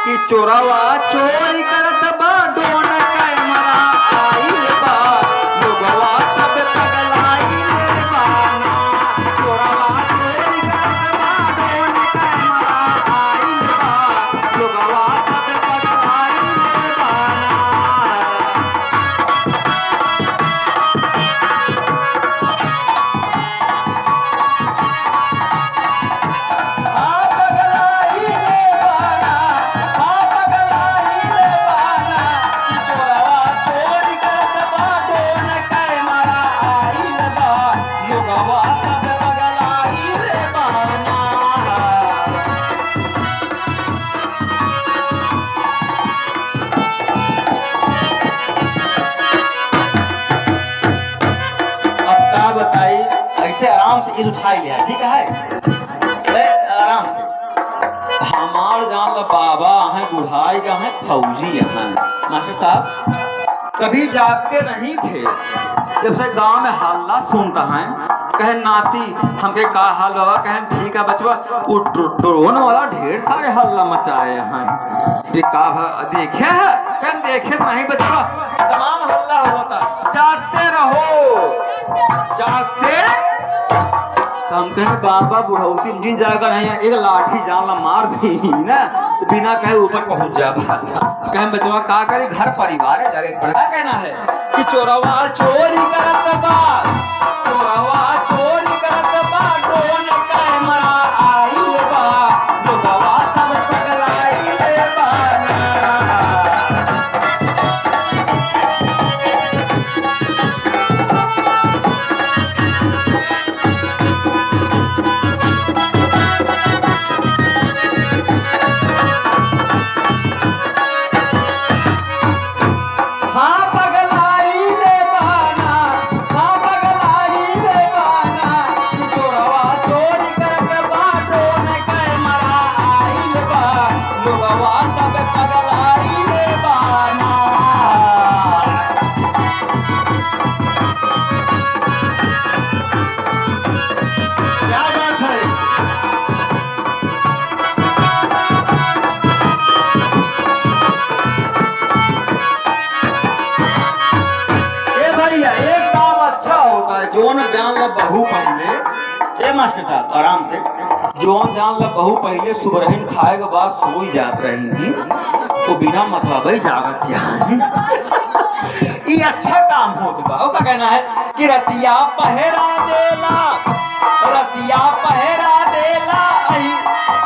कि चोरवा चोरी करत बा ढोन कैमरा आइल बा लोगवा सब पगलाइल बाना चोरवा चोरी करत बा ढोन कैमरा आइल बा लोगवा सब पगलाइल बाना बताई ऐसे आराम से ईद उठाई लिया ठीक है आराम से हमार जान ला बाबा हैं बुढ़ाई का है फौजी हैं मास्टर साहब कभी जागते नहीं थे जब से गांव में हल्ला सुनता है कहे नाती हमके का हाल बाबा कहे ठीक है बचवा वो ड्रोन वाला ढेर सारे हल्ला मचाए हैं ये का देखे है कहे देखे नहीं बचवा तमाम हल्ला होता जागते रहो जागते हम कहे बाबा बुढ़ौती नहीं जाकर है एक लाठी जान ला मार दी ना तो बिना कहे ऊपर पहुंच जा कहे बचवा का करे घर परिवार है जाके पड़ा कहना है कि चोरवा चोरी करत बा चोरवा चोरी करत बा ड्रोन कैमरा आइल बा लोगवा सब पगलाइल बाना जोन जान ला बहू पहले ए मास्टर साहब आराम से जोन जान ला बहू पहले सुबरहिन खाए के बाद सोई जात रही थी तो बिना मतलब ही जागत ये अच्छा काम होत बा ओ का कहना है कि रतिया पहरा देला अही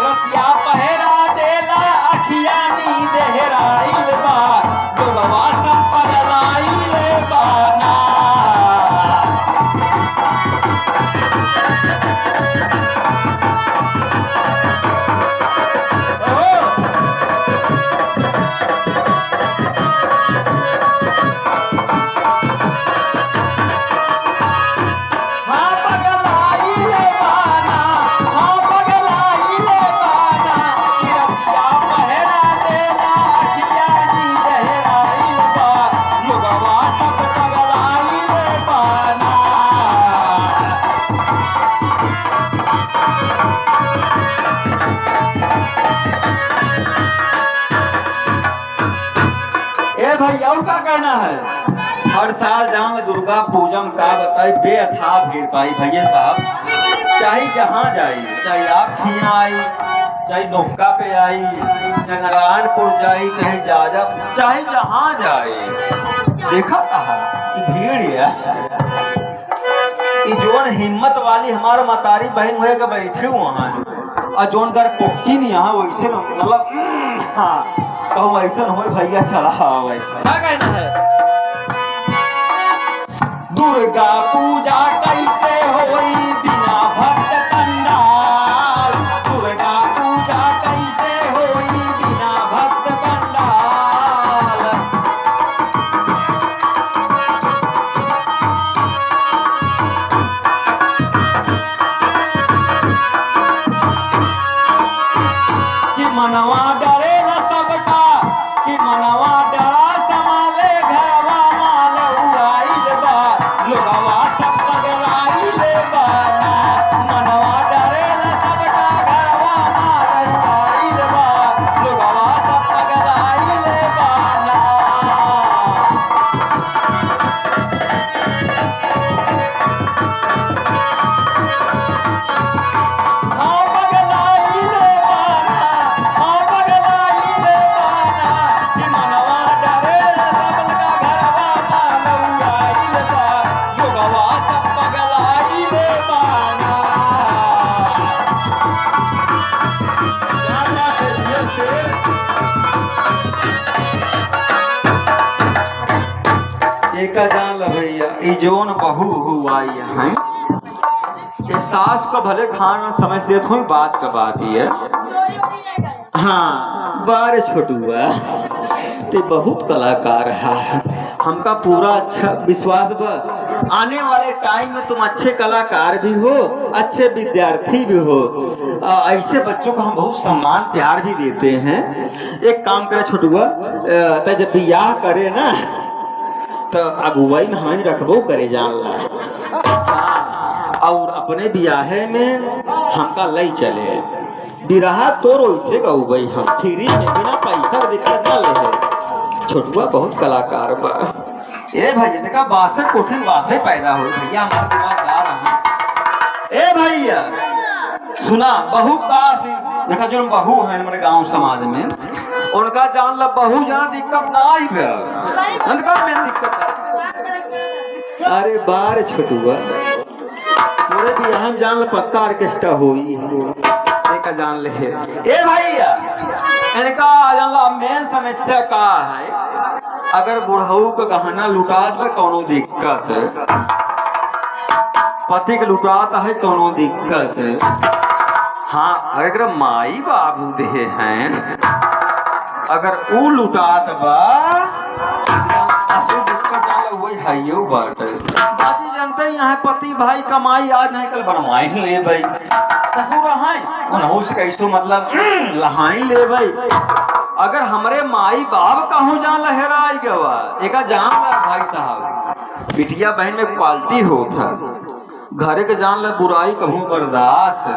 रतिया पहरा देला अखिया नींद हेराइल बा लोगवा सब पगलाइल बाना भैया और का कहना है हर साल जान दुर्गा पूजा में का बताई बेअथा भीड़ पाई भैया साहब चाहे जहाँ जाई चाहे आप खिया आई चाहे नौका पे आई चाहे नारायणपुर जाई चाहे जाजा चाहे जहाँ जाए देखा कहा कि भीड़ है जोन हिम्मत वाली हमारा मतारी बहन हुए के बैठे वहाँ और जोन घर पोक्की नहीं यहाँ वैसे मतलब हाँ कहूँ ऐसा हो भैया चला क्या कहना है दुर्गा पूजा कैसे होई बिना भक्त पंडाल दुर्गा पूजा कैसे होई बिना भक्त पंडाल कि मनवा डरे न सबका कि मनवा डरा संभाले घरवा माल उड़ाइल बा लोगवा सब पगलाइल का जान ल भैया ई जोन बहू हुआ है ये सास को भले खाना समझ देते हो बात का बात ही है। हाँ बारे छोटुआ ते बहुत कलाकार है हमका पूरा अच्छा विश्वास बा आने वाले टाइम में तुम अच्छे कलाकार भी हो अच्छे विद्यार्थी भी हो। ऐसे बच्चों को हम बहुत सम्मान प्यार भी देते हैं। एक काम करे छोटुआ तो जब बियाह करे ना तो अगुवाई में हमें रखबो करे जान ला और अपने बियाहे में हमका लई चले बिरहा तो वैसे गई हम फ्री में बिना पैसा दिक्कत ना ले छोटुआ बहुत कलाकार बा। ए भैया देखा बासे कोठिन बासे पैदा हो भैया हमारे दिमाग जा रहा ए भैया सुना बहू का देखा जो बहू है हमारे गांव समाज में उनका जान ला बहू जहाँ दिक्कत ना आई में दिक्कत अरे बार छोटुआ पूरे बियाह में जान ला पक्का ऑर्केस्ट्रा होई का जान ले ए भैया इनका जान ला मेन समस्या का है अगर बुढ़ऊ का गहना लुटात में कोनो दिक्कत पति के लुटाता है कोनो दिक्कत। हाँ अगर माई बाबू दे हैं अगर वो लुटात बा वही है बात बाकी जनता यहाँ पति भाई कमाई आज नहीं कल बनवाई ले भाई ससुर है से कैसो मतलब लहाई ले भाई अगर हमरे माई बाप कहूँ जान लहराई गवा एक जान ला भाई साहब बिटिया बहन में क्वालिटी होता घरे के जान ला बुराई कहूँ बर्दाश्त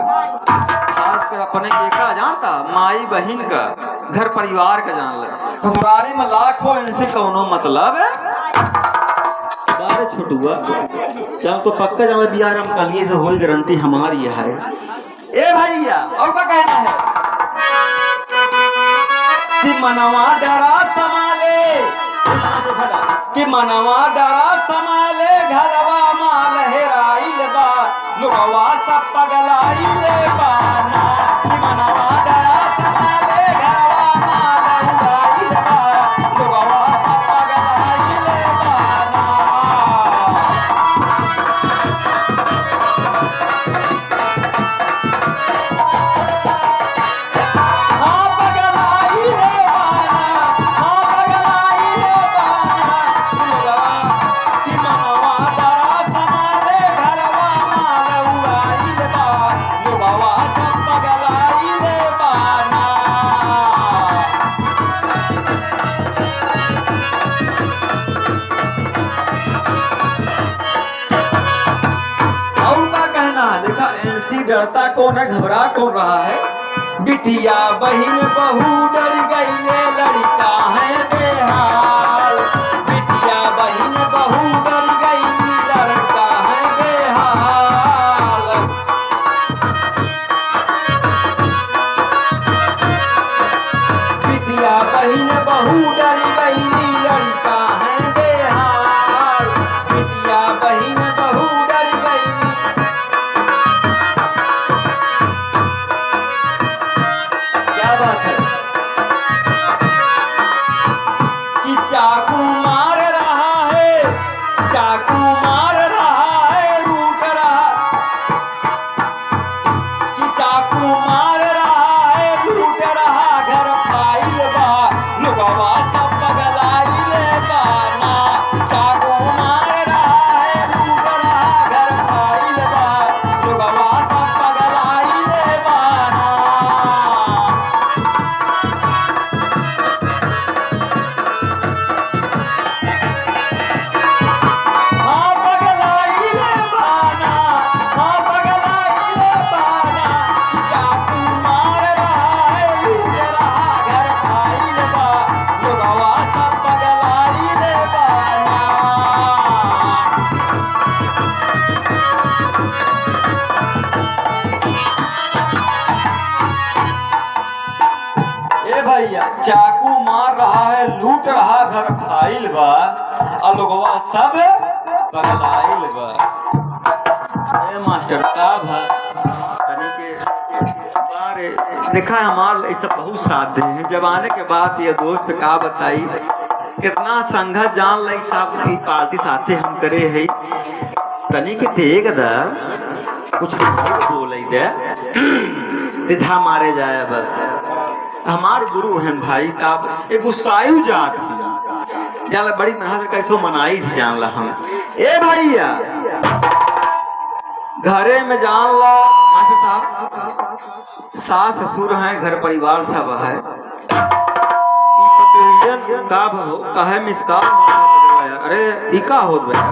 खासकर अपने एका जानता माई बहन का घर परिवार का जान ला ससुरारी में लाख हो इनसे कौनो मतलब है बारे छोटुआ चल तो पक्का जान बिहार हम कल से हो गारंटी हमारी है। ए भैया और क्या कहना है कि मनवा डरा संभाले कि मनवा डरा संभाले घरवा माल हेराइल बा लोगवा सब पगलाइल बा ना कि मनवा डरा संभाले घरवा माल उड़ाइल बा लोगवा सब पगलाइल बा ना। डरता कौन है घबरा कौन रहा है बिटिया बहन बहू डर गई लड़का है बेहाल बिटिया बहन बहू डर गई लड़का है बेहाल बिटिया बहन बहू डर गई लड़का है बेहाल बिटिया बहन बहू डर गई। चाकू मार रहा है रूठ रहा कि चाकू मार रहा है लूट रहा घर फाइल बा लोगवा सब पगलाइल बा ना चाकू मार रहा है लूट रहा घर फाइल बा लोगवा सब पगलाइल बा ना। भैया चाकू मार रहा है लूट रहा घर फाइल बा और लोगवा सब पगलाइल बा। ए मास्टर का भा तनी के बारे देखा हमार ऐसा बहुत साथ हैं जमाने के बाद ये दोस्त का बताई कितना संघा जान लई साहब की पार्टी साथे हम करे है तनी के देख दा कुछ बोले दे सीधा मारे जाए बस। हमारे गुरु हैं भाई का एक गुस्सायु जात जान बड़ी मेहनत से कैसो मनाई थी जान ला हम ए भैया घरे में जान ला मास्टर साहब सास ससुर हैं घर परिवार सब है का भो कहे मिसका अरे इका होत भैया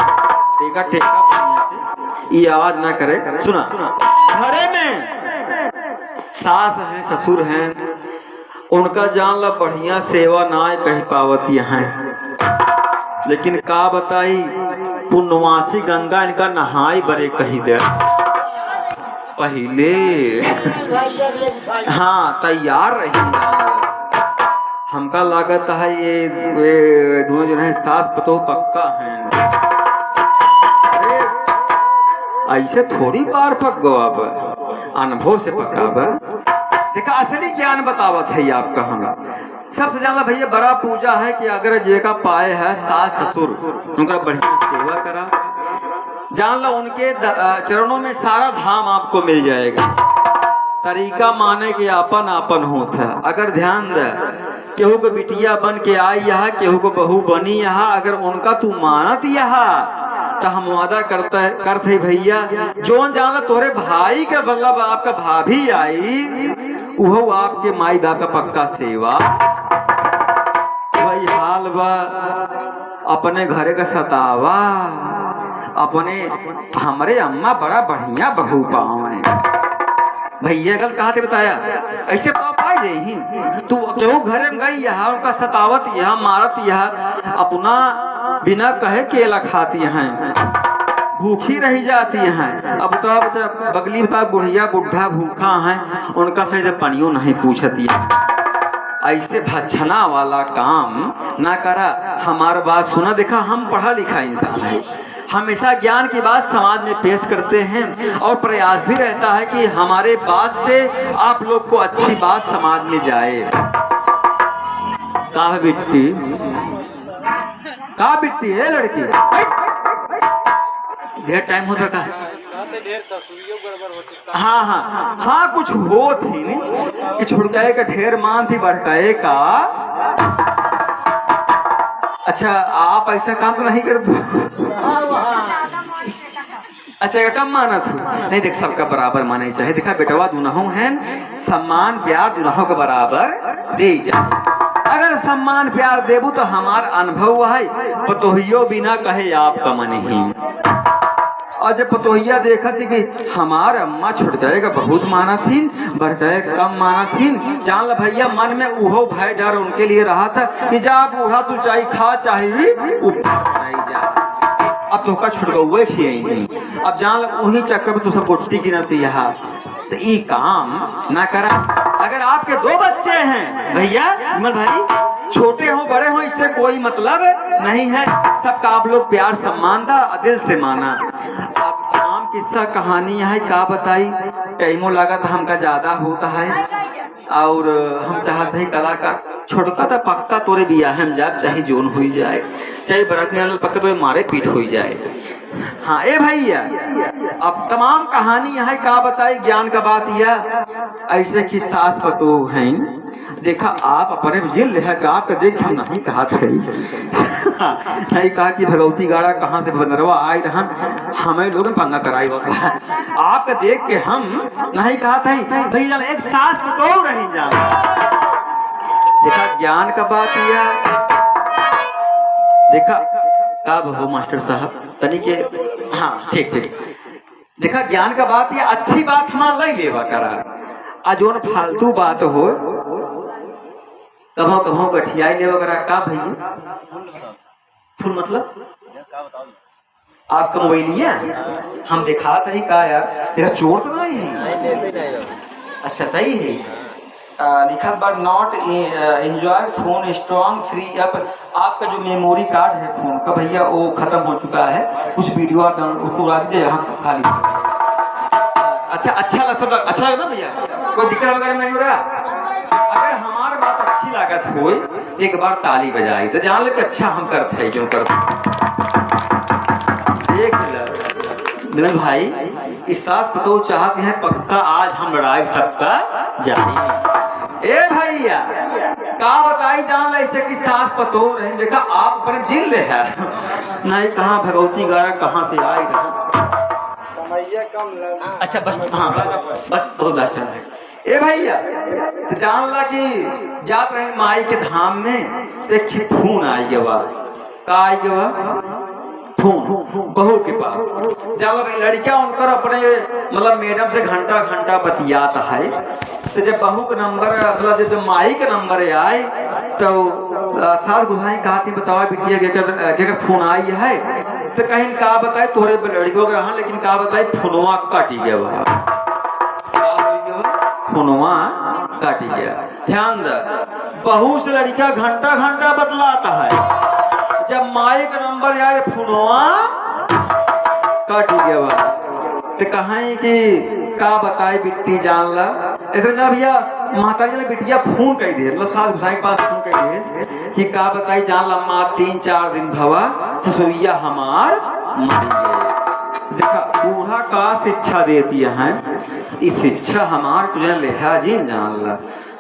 टेका टेका ये आवाज ना करे सुना घरे में सास हैं ससुर हैं उनका जान ला बढ़िया सेवा ना कहीं पावती है लेकिन का बताई पुण्यवासी गंगा इनका नहाई बरे कही दे पहले हाँ तैयार रही हमका लागत है ये दोनों जो है सास पतो पक्का हैं ऐसे थोड़ी बार पक गो अब अनुभव से पका देखा असली ज्ञान बतावत है आपका हमें सबसे ज्यादा भैया बड़ा पूजा है कि अगर जेका पाए है सास ससुर उनका बढ़िया सेवा करा जान लो उनके चरणों में सारा धाम आपको मिल जाएगा। तरीका माने के आपन आपन होता है अगर ध्यान दे केहू को बिटिया बन के आई यहाँ केहू को बहू बनी यहाँ अगर उनका तू मानत यहाँ तो हम वादा करते भैया जो जान तोरे भाई के मतलब आपका भाभी आई वो आपके माई बाप का पक्का सेवा वही हाल बा अपने घरे का सतावा अपने हमारे अम्मा बड़ा बढ़िया बहू पाओ भैया कल कहा थे बताया ऐसे पाप आ जाही तू केहू घरे में गई यहाँ उनका सतावत यहाँ मारत यहाँ अपना बिना कहे केला खाती हैं भूखी रही जाती हैं। अब तो बगली बता बुढ़िया बुढ़ा भूखा है उनका सही से पानियों नहीं पूछती है ऐसे भछना वाला काम ना करा। हमारा बात सुना देखा हम पढ़ा लिखा इंसान है हमेशा ज्ञान की बात समाज में पेश करते हैं और प्रयास भी रहता है कि हमारे बात से आप लोग को अच्छी बात समाज में जाए। कहा बिट्टी का बिट्टी है लड़की ढेर टाइम होता का हाँ हाँ हाँ कुछ हो थी कि छुड़काए का ढेर मान थी बढ़काए का। अच्छा आप ऐसा काम तो नहीं करते अच्छा कम माना था नहीं देख सबका बराबर माने चाहिए देखा बेटवा दुनहों हैं सम्मान प्यार दुनहों के बराबर दे जाए। अगर सम्मान प्यार देबू तो हमार अनुभव है पतोहियो बिना कहे आपका मन ही और जब पतोहिया देखा थी कि हमार अम्मा छुट जाएगा बहुत माना थी बढ़ गए कम माना थी जान ल भैया मन में उहो भय डर उनके लिए रहा था कि जा बूढ़ा तू चाहे खा चाहिए जा अब तो का छुट गए खिए अब जान वही चक्कर में तो सब गोटी गिनती यहाँ तो ये काम ना करा। अगर आपके दो बच्चे हैं भैया विमल भाई छोटे हो बड़े हो इससे कोई मतलब नहीं है सबका आप लोग प्यार सम्मान था दिल से माना। अब तमाम किस्सा कहानी है का बताई टाइमों लगा था हमका ज्यादा होता है और हम चाहते हैं कलाकार छोटका था पक्का तोरे बिया हम जाब चाहे जोन हुई जाए चाहे बरतने पक्का तो मारे पीठ हुई जाए। हाँ ए भैया अब तमाम कहानी है का बताई ज्ञान का बात यह ऐसे कि सास पतो हैं देखा आप अपने जिल है का आपका देख हम नहीं कहा थे नहीं कहा कि भगवती गाड़ा कहाँ से बनरवा आए रहन हमें लोग पंगा कराई होता है आपका देख के हम नहीं कहा था भैया एक सास पतो रही जा देखा ज्ञान का बात यह देखा कब हो मास्टर साहब तनी के हाँ ठीक ठीक देखा ज्ञान का बात ये अच्छी बात हमारा नहीं लेवा करा अजोन फालतू बात हो कभो कभो गठियाई लेवा करा का भैया फुल मतलब आपका मोबाइलिया हम दिखाते ही का यार देखा चोर तो नहीं है अच्छा सही है लिखा but not enjoy phone strong free up आपका जो मेमोरी कार्ड है फोन का भैया वो खत्म हो चुका है कुछ वीडियो आप उड़ा दीजिए यहाँ खाली अच्छा अच्छा लगा ना भैया कोई दिक्कत वगैरह नहीं हो रहा। अगर हमारी बात अच्छी अच्छी लागत हो एक बार ताली बजाई तो जान लगे अच्छा हम करते हैं जो करते देख मिलन भाई इस साथ तो चाहते हैं पक्का आज हम लड़ाई सबका जारी। ए भैया का बताई जान ऐसे कि सास पतो रही देखा आप अपने जिल ले है नहीं कहाँ भगवती गाड़ा कहाँ से आई रहा कम अच्छा बस हाँ बस बहुत बेहतर है। ए भैया तो जान ला कि जात रहे माई के धाम में एक खून आई गवा का आई गवा खून बहू के पास जाला भाई लड़कियां उनकर अपने मतलब मैडम से घंटा घंटा बतियाता है तो जब बहू का नंबर मतलब जब माई का नंबर आए तो सास गुसाई कहती बतावा बिटिया के फोन आई है तो कहीं का बताए तोरे लड़कियों के रहा लेकिन का बताए फोनवा काटी गया फोनवा काटी गया। ध्यान दे बहू से लड़का घंटा घंटा बतलाता है जब माई का नंबर आए फोनवा काटी गया तो कहें कि का बताए बिट्टी जान ला इतना भैया माताजी ने बिटिया फोन कह दिए मतलब सास गुसाई के पास फोन कह दिए कि का बताई जान ला माँ 3-4 दिन भवा ससुरिया हमार मर गए। देखा बूढ़ा का शिक्षा देती है इस शिक्षा हमार तुझे लेहा जी जान ला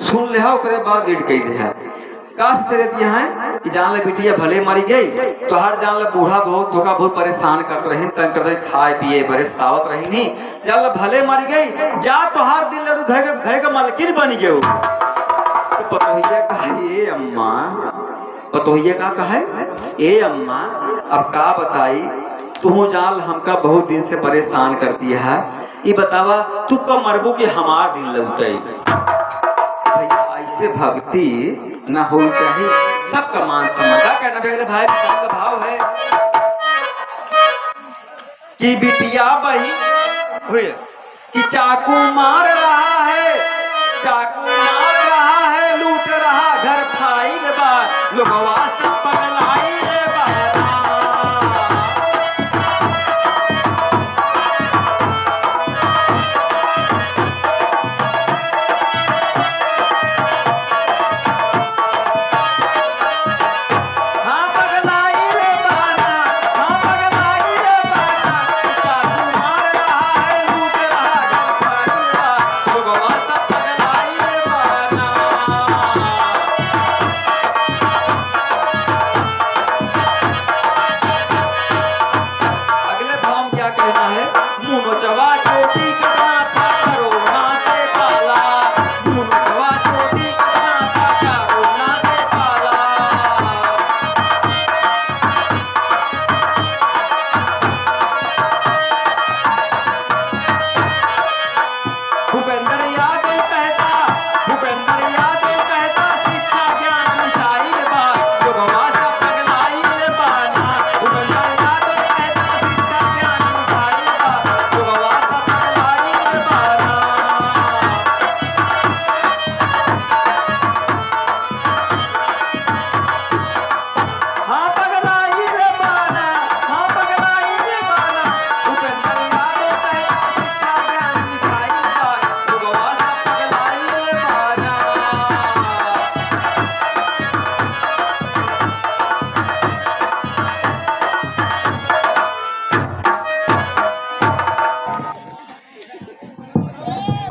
सुन लेहा ओकरे बाद रीड कह दे का शिक्षा देती है कि जान ला बिटिया भले मरी गई तो हर जान ला बूढ़ा बहुत धोखा बहुत परेशान करते रही तंग करते खाए पिए बड़े सतावत रही नहीं जान ला भले मरी गई जा तो हर दिन लड़ू घर का मालकिन बन गए तो पतोहिया कहा ए अम्मा पतोहिया का कहा ए अम्मा अब का बताई तू जान हमका बहुत दिन से परेशान करती है ये बतावा तू कब मरबू के हमार दिन लगते ऐसे भक्ति ना हो चाहिए सबका मान सम्मान का कहना बेगले भाई का भाव है कि बिटिया बही हुए कि चाकू मार रहा है चाकू मार रहा है लूट रहा घर फाइल बार लोगवा सब पगलाई रे बहना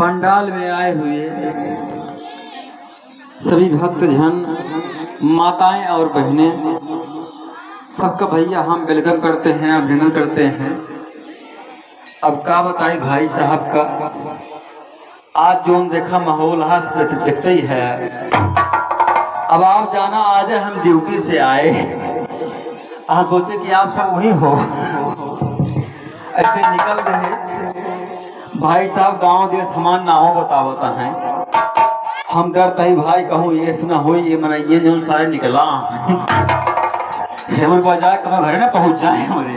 पंडाल में आए हुए सभी भक्त जन माताएं और बहनें सबका भैया हम वेलकम करते हैं अभिनंदन करते हैं। अब का बताए भाई साहब का आज जो देखा माहौल देखते ही है। अब आप जाना आज हम ड्यूटी से आए आप सोचे कि आप सब वही हो ऐसे निकल रहे भाई साहब गांव देश हमार नामों बतावता है हम डरता ही भाई कहूँ ये सुना हो ये मना ये जो सारे निकला हमें बजाय कब घर ना पहुँच जाए हमारे।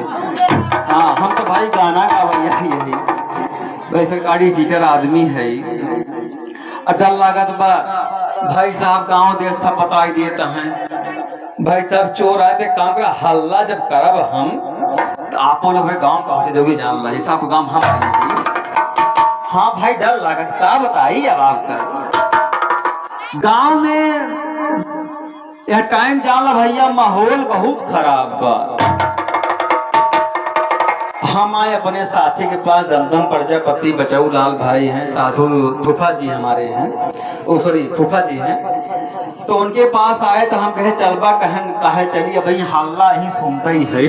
हाँ हम तो भाई गाना का भैया यही भाई सरकारी टीचर आदमी है डर लागत बा भाई साहब गांव देश सब बता देते हैं भाई साहब चोर आए थे काम का हल्ला जब करब हम तो आपो लोग गाँव पहुँचे जो भी जान ला जैसा आपको गाँव हम हाँ भाई डर लागत का बताइए अब आपका गांव में यह टाइम जाला भैया माहौल बहुत खराब बा। हम आए अपने साथी के पास, दमदम प्रजापति बचाऊ लाल भाई हैं, साधु फूफा जी हमारे हैं, ओ सॉरी फूफा जी हैं। तो उनके पास आए तो हम कहे चलबा, कहे चलिए भाई हल्ला ही सुनता ही है।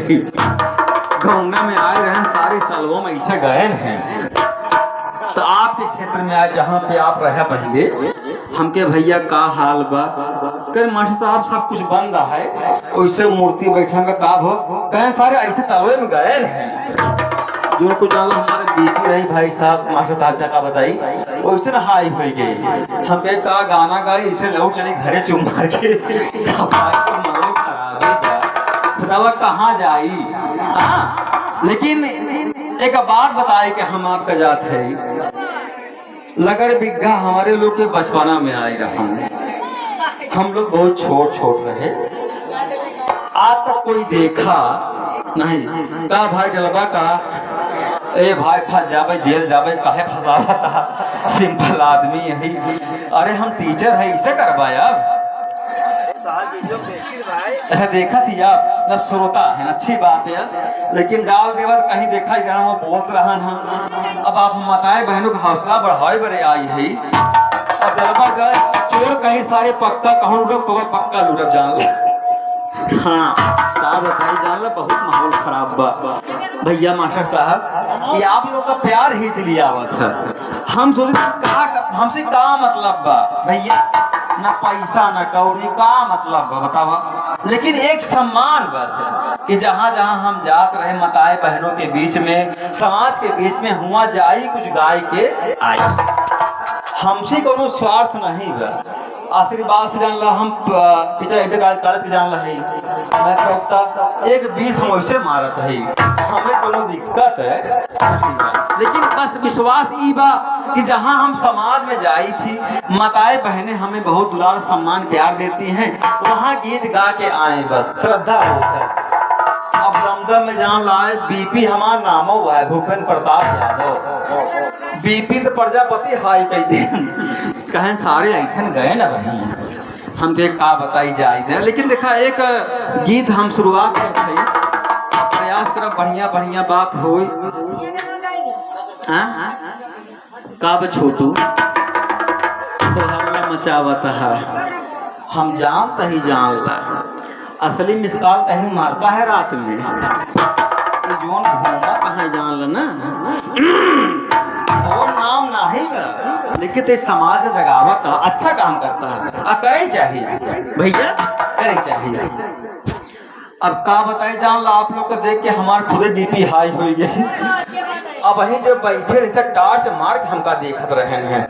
गौना में आए रहे सारे तलवों में ऐसे गए हैं। तो आपके क्षेत्र में आए जहाँ पे आप रहे पहले, हमके भैया का हाल बा? कर मास्टर साहब सब कुछ बंद है, वैसे मूर्ति बैठे में का भो कहे सारे ऐसे तलवे में गए हैं। जो कुछ डाला हमारे बीती रही भाई साहब, मास्टर साहब का बताई वैसे ना हाई हो गई। हम कहे का गाना गाई इसे लोग चले घरे चुम मार के बतावा कहाँ जाई। लेकिन एक बात बताए कि हम आपका जात है लगर बिग्घा हमारे लोग के बचपना में आई रहा। हम लोग बहुत छोट रहे, आज तक कोई देखा नहीं। का भाई डलबा का ए भाई फंस जावे, जेल जावे, काहे फंसावा था, सिंपल आदमी यही। अरे हम टीचर है, इसे करवाया। अच्छा देखा थी आप, जब श्रोता है अच्छी बात है, लेकिन डाल देवर कहीं देखा ही वो बोलत रहा ना। अब आप बताए बहनों का हौसला बढ़ाए बड़े आई है। अब जलवा जाए चोर कहीं सारे पक्का कहूँ लुटब तो पक्का लुटब जान। हाँ बताई जान ला बहुत माहौल खराब बा भैया मास्टर साहब। ये आप लोग का प्यार हिच लिया हुआ था। हम सोचे हमसे का मतलब बा भैया, ना पैसा ना कौड़ी, का मतलब बा बतावा। लेकिन एक सम्मान बस कि जहाँ जहाँ हम जात रहे मताए बहनों के बीच में, समाज के बीच में हुआ जाई कुछ गाय के आई। हमसे कोनो स्वार्थ नहीं बा, आशीर्वाद से जान ला। हम कॉलेज के जान ला है, मैं कहता एक 20 हम वैसे मारत है, हमें कोनो दिक्कत है नहीं। लेकिन बस विश्वास ई बा कि जहाँ हम समाज में जाई थी, माताएं बहनें हमें बहुत दुलार सम्मान प्यार देती हैं, वहाँ गीत गा के आए, बस श्रद्धा बहुत है। अब दमदम में जान लाए बीपी हमारा नामो हुआ है भूपेंद्र प्रताप यादव। बीपी तो प्रजापति हाई कहते कहें सारे ऐसे गए ना भाई, हम देख का बताई जाए। लेकिन देखा एक गीत हम शुरुआत करते प्रयास कर, बढ़िया बढ़िया बात हो का छोटू तो हल्ला मचावत है। हम जानता ही जान ला असली मिसाल कहीं मारता है रात में, जोन घूमा कहाँ जान ला ना और नाम नहीं बा, लेकिन ते समाज जगावत अच्छा काम करता है, करे चाहिए भैया, करे चाहिए। अब का बताए जान ला आप लोग को देख के हमारे खुदे बीपी हाई हो गई। अब वही जो बैठे ऐसा टार्च मार के हमका देखत रहे हैं,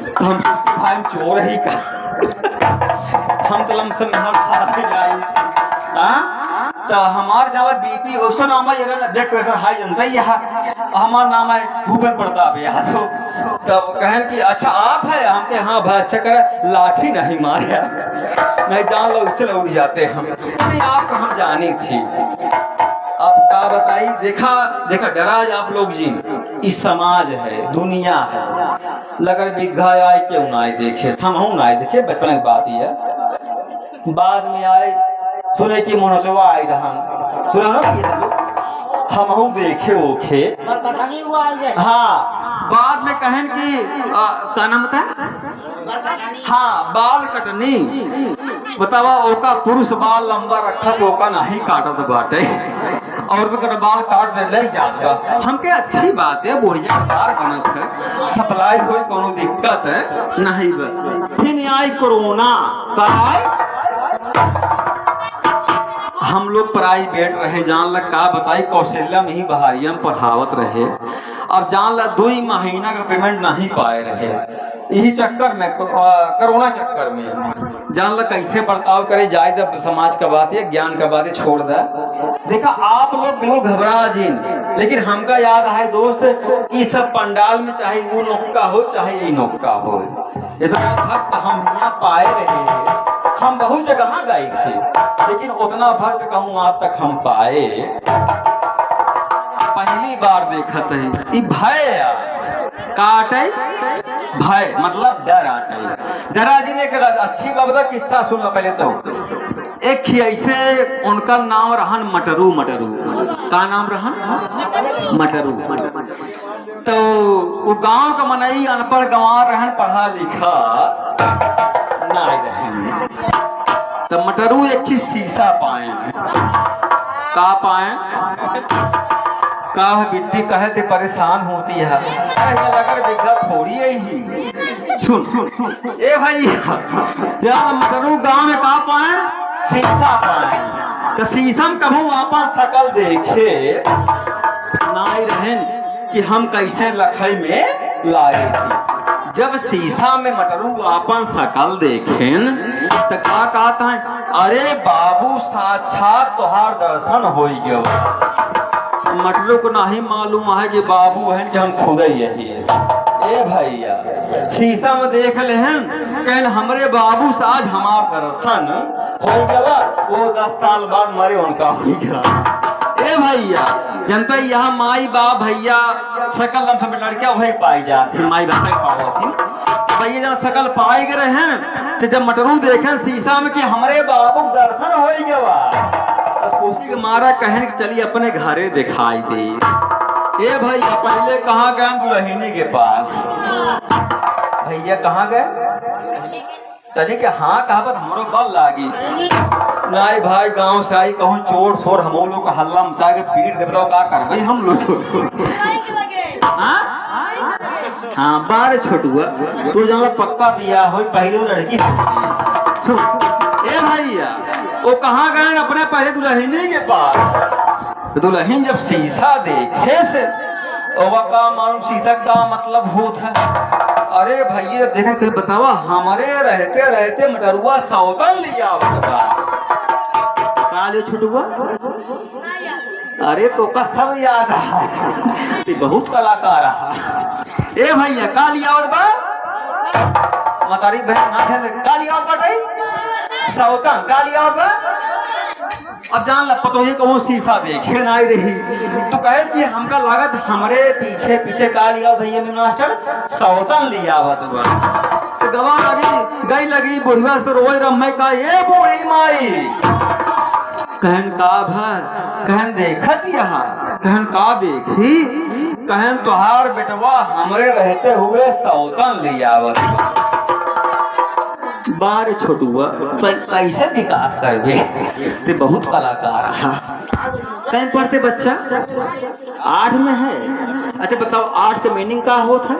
तो हम भाई चोर ही का हम तो लमसम में तो हमार जाला बीपी ओसो नाम है, अगर ब्लड प्रेशर हाई जनता ही हमारा नाम है भूपेंद्र प्रताप यादव। तब कहें कि अच्छा आप है, हम के हाँ भाई अच्छा करे, लाठी नहीं मारे नहीं जान लो इससे उड़ जाते हम, नहीं आपको हम जानी थी। अब क्या बताई, देखा डरा आप लोग जी, इस समाज है दुनिया है, लगर बिघा आए क्यों ना आए देखे, हम ना आए देखे बचपन की बात ही है। बाद में आए सुने की मनोसवा आई रहा, सुना ना ये सब हम देखे ओखे। हाँ बाद में कहें कि क्या नाम था, हाँ बाल कटनी बतावा, ओका पुरुष बाल लंबा रखा तो ओका नहीं काटत बाटे, और भी बाल काट ले जाता। हमके अच्छी बात है, बढ़िया बाल बनत है, सप्लाई हो कोनो दिक्कत है नहीं। फिर आई कोरोना हम लोग प्राइवेट रहे, जान लग का बताई कौशल्या में ही बहारिया में पढ़ावत रहे। अब जान ला 2 महीना का पेमेंट नहीं पाए रहे, यही चक्कर में कोरोना चक्कर में जान ला कैसे बर्ताव करे जाए। जब समाज का बात है, ज्ञान का बात है, छोड़ दे। देखा आप लोग बिल्कुल घबरा जिन, लेकिन हमका याद है दोस्त कि सब पंडाल में चाहे वो नौका हो चाहे ये नौका हो, इतना भक्त हम यहाँ पाए रहे हैं। हम बहुत जगह गए थे, लेकिन उतना भक्त कहूँ आज तक हम पाए पहली बार देखा थे। भय काटे, भय मतलब डर आटे। डरा जी ने अच्छी बात किस्सा सुन लो पहले तो। एक ही ऐसे उनका नाम रहन मटरू। मटरू का नाम रहन मटरू। तो वो गांव का मनई अनपढ़ गंवार रहन, पढ़ा लिखा नहीं रहन। तो मटरू एक ही शीशा पाए। का पाए? का बिट्टी कहे थे परेशान होती है, लगर दिक्कत थोड़ी है ही। सुन ए भाई, मटरू गांव में का पाए? शीशा पाए। तो शीशम कभू अपन शकल देखे नहीं रहन कि हम कैसे लखई में लाए थी। जब शीशा में मटरू अपन शकल देखेन तो का कहता है, अरे बाबू साक्षात तोहार दर्शन हो गयो। मटरू को नहीं मालूम है कि बाबू है कि हम खुद ही यही है। ए भैया, शीशा में देख ले हैं, कहन हमरे बाबू से आज हमार दर्शन हो गया। वो 10 साल बाद मरे उनका हो गया। ए भैया, जनता यहाँ माई बाप भैया शकल लम सब लड़कियां वही पाई जाती, माई बाप पाओ भैया जब शकल पाए गए हैं। तो जब मटरू देखें शीशा में कि हमरे बाबू दर्शन हो गया, खुशी के मारा कहन कि चलिए अपने घरे दिखाई दे। ए भैया, पहले कहाँ गए? दुल्हनी के पास। भैया कहाँ गए? तनी के हाँ कहा पर हमरो बल लागी नहीं भाई, गांव से आई कहूँ चोर शोर हम लोग का हल्ला मचा के पीट दे, बताओ क्या कर भाई हम लोग। हाँ बार छोटुआ तो जब पक्का पिया हो पहले लड़की। ए भैया, वो कहाँ गए? अपने पहले दुल्हनी के पास। दुल्हन जब शीशा देखे से का मालूम शीशा का मतलब होता है। अरे भैया देखे कहीं बतावा, हमारे रहते रहते मटरुआ सौतन लिया छुटुआ। अरे तो का सब याद है, बहुत कलाकार है। ए भैया का लिया और बा मतारी बहन ना थे का लिया और बटाई सौतन का लिया और बा। अब जान ल पतो ही कहूँ शीशा देखे ना रही तो कहे कि हमका लागत हमरे पीछे पीछे का लिया भैया में मास्टर सौतन लिया तो गवा लगी गई लगी बुढ़िया से रोए रम्मे का, ये बूढ़ी माई कहन का भर कहन देखत यहाँ कहन का देखी कहन तुहार बेटवा हमरे रहते हुए सौतन लिया बार छोटुआ कैसे विकास कर दे। ते बहुत कलाकार कहीं पढ़ते बच्चा 8 में है। अच्छा बताओ 8 का मीनिंग क्या होता है?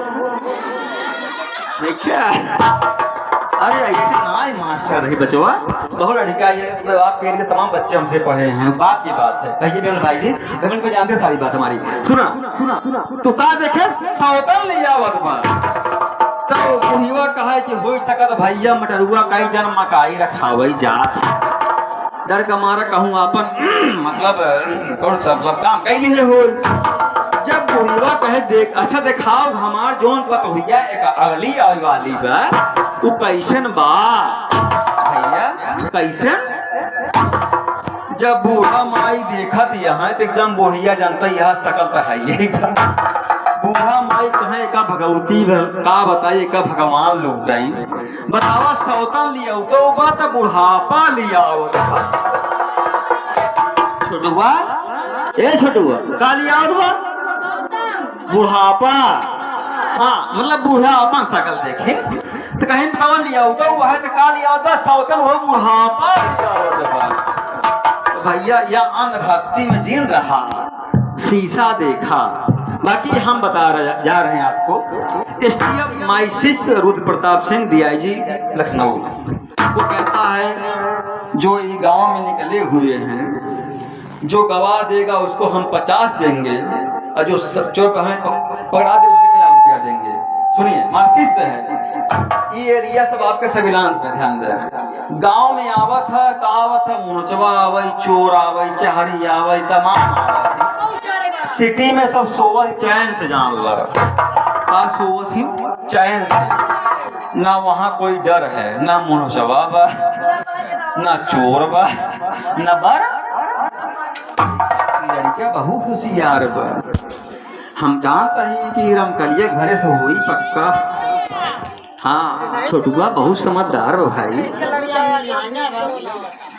देखिए अरे ऐसे ना मास्टर रही बचवा बहुत लड़का ये आप पेड़ के तमाम बच्चे हमसे पढ़े हैं। बात की बात है कहिए बेल भाई जी गगन को जानते सारी बात हमारी। सुना सुना तो का देखे सौतन लिया तो बुढ़िया कहा कि हो सकत भैया मटरुआ कई जन मकाई रखावई जात डर का मारा कहूँ अपन मतलब कौन सा काम कई नहीं हो। जब बुढ़िया कहे देख अच्छा दिखाओ हमार जोन पत भैया एक अगली आने वाली बा तू कैसन बा भैया कैसन। जब बूढ़ा माई देखत यहाँ तो एकदम बुढ़िया जनता यह सकल तो है यही बूढ़ा माई कहे का भगवती का बताइए का भगवान लोग गई बतावा सौतन लिया तो बात बुढ़ापा लिया छोटुआ ए छोटुआ का लिया बुढ़ापा। हाँ मतलब बूढ़ा अपन शकल देखे तो कहीं बतावा लिया तो वह तो का लिया सौतन हो बुढ़ापा लिया। तो भैया यह अंधभक्ति में जीन रहा शीशा देखा। बाकी हम बता जा रहे हैं आपको एसटीएफ माई शिष्य रुद्र प्रताप सिंह डीआईजी लखनऊ वो कहता है जो ये गांव में निकले हुए हैं जो गवाह देगा उसको हम 50 देंगे और जो चोर पर हमें पकड़ा दे उसके 1 लाख रुपया देंगे। सुनिए मार्क्सिस्ट से है ये एरिया सब आपके सर्विलांस पे ध्यान दें। गांव में आवत है कहावत है मुनचवा आवई चोर आवई चहरी आवई तमाम सिटी में सब सोवल चैन से जान लगा सोवत ही चैन से ना वहाँ कोई डर है ना मुनचवा बा ना चोर बा ना बर लड़कियां बहुत होशियार बा। हम जानते हैं कि रमकलिया घरे से हुई पक्का। हाँ छोटुआ बहुत समझदार हो भाई।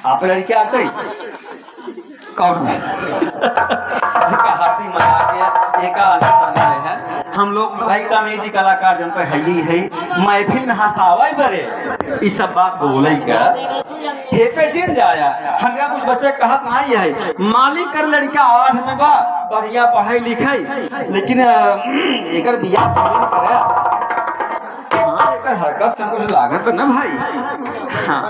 आप लड़के आते कौन हंसी मजाक एक है। हम लोग भाई कॉमेडी कलाकार जनता है ही है, महफिल में हंसावे बरे ये सब बात बोले का हे पे जिन जाया। हमरा कुछ बच्चे कहत नहीं है मालिक कर लड़का 8 में बा बढ़िया पढ़ाई लिखाई, लेकिन एकर बियाह करे हरकत से कुछ लागत तो ना भाई। हाँ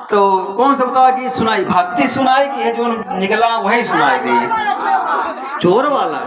तो कौन सा बताओ कि सुनाई भक्ति सुनाई कि है जो निकला वही सुनाई दी चोर वाला।